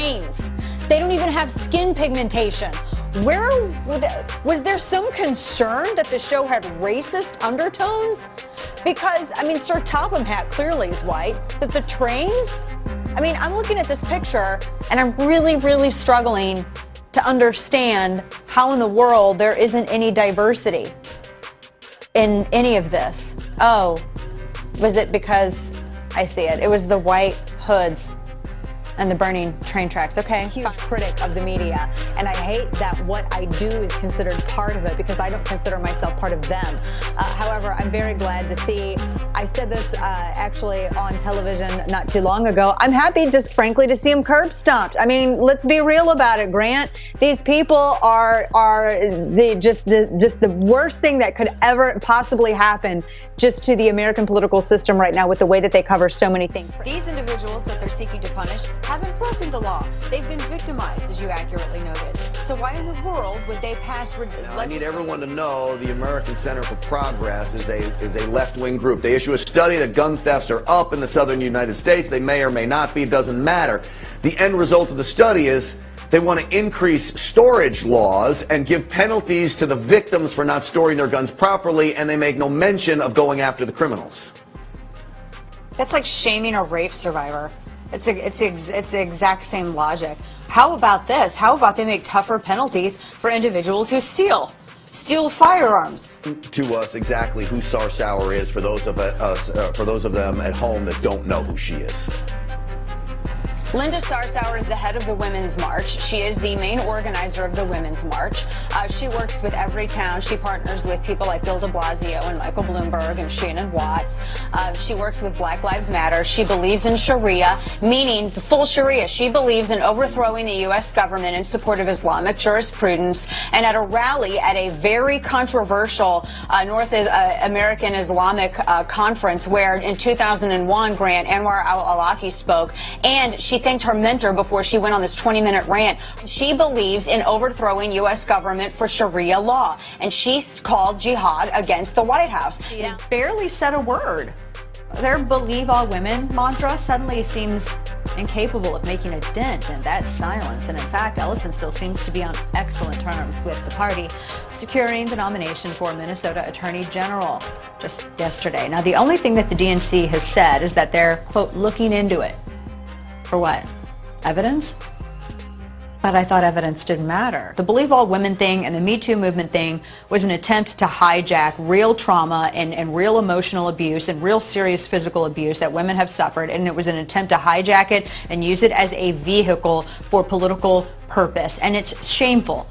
trains. They don't even have skin pigmentation. Was there some concern that the show had racist undertones? Because, I mean, Sir Topham Hatt clearly is white, but the trains? I mean, I'm looking at this picture, and I'm really, really struggling to understand how in the world there isn't any diversity in any of this. Oh, was it because, I see it, it was the white hoods and the burning train tracks. Okay. Huge critic of the media, and I hate that what I do is considered part of it because I don't consider myself part of them. However, I'm very glad to see, I said this actually on television not too long ago, I'm happy just frankly to see them curb stomped. I mean, let's be real about it, Grant. These people are just the worst thing that could ever possibly happen just to the American political system right now with the way that they cover so many things. These individuals that they're seeking to punish haven't broken the law. They've been victimized, as you accurately noted. So why in the world would they pass Now, I need everyone to know the American Center for Progress is a left-wing group. They issue a study that gun thefts are up in the southern United States. They may or may not be. It doesn't matter. The end result of the study is they want to increase storage laws and give penalties to the victims for not storing their guns properly, and they make no mention of going after the criminals. That's like shaming a rape survivor. It's the exact same logic. How about this? How about they make tougher penalties for individuals who steal firearms? To us exactly who Sar Sauer is for those of them at home that don't know who she is. Linda Sarsauer is the head of the Women's March. She is the main organizer of the Women's March. She works with Everytown. She partners with people like Bill de Blasio and Michael Bloomberg and Shannon Watts. She works with Black Lives Matter. She believes in Sharia, meaning the full Sharia. She believes in overthrowing the U.S. government in support of Islamic jurisprudence. And at a rally at a very controversial North American Islamic conference where in 2001, Grant, Anwar al-Awlaki spoke, and she thanked her mentor before she went on this 20-minute rant. She believes in overthrowing U.S. government for Sharia law, and she called jihad against the White House. She has barely said a word. Their believe all women mantra suddenly seems incapable of making a dent in that silence. And in fact, Ellison still seems to be on excellent terms with the party, securing the nomination for Minnesota Attorney General just yesterday. Now, the only thing that the DNC has said is that they're, quote, looking into it. For what? Evidence? But I thought evidence didn't matter. The Believe All Women thing and the MeToo movement thing was an attempt to hijack real trauma and real emotional abuse and real serious physical abuse that women have suffered, and it was an attempt to hijack it and use it as a vehicle for political purpose, and it's shameful.